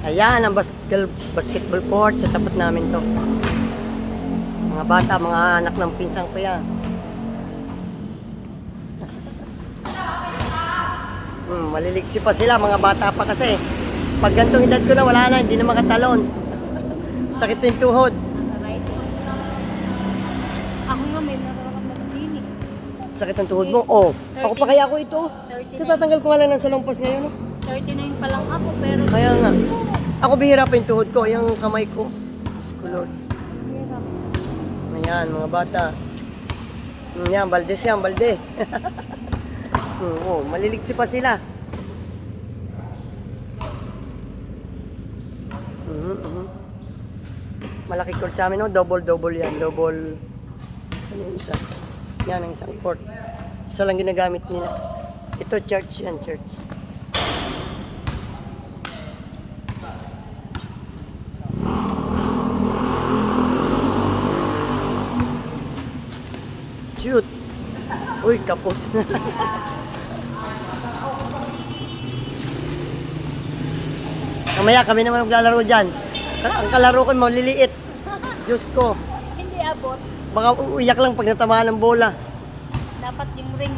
Ayan, ang basketball court sa tapat namin to. Mga bata, mga anak ng pinsang ko yan. Maliliksi pa sila, mga bata pa kasi. Pag gantong edad ko na, wala na, hindi na makatalon. Sakit na yung tuhod. Ako nga may nararamdaman din eh. Sakit ng tuhod mo? Oo. Ako pa kaya ako ito. Katatanggal ko nga lang ng salongpas ngayon. No? 39 pa lang ako pero Kaya nga. Ako bihira pa yung tuhod ko, yung kamay ko. Diyos ko Lord. hirap. Ayan, mga bata. Yan, Baldes yan, Baldes. Oo, maliliksi pa sila. Malaki court sa amin, no? Double yan. Double. Ano yung isa? Yan ang isang court. Isa lang ginagamit nila. Ito, church yan, church. Shoot! Uy, kapos. Mamaya kami naman maglalaro dyan. Ang kalaro ko maliliit. Diyos ko. Hindi abot. Baka uiyak lang pag natamaan ng bola. Dapat yung ring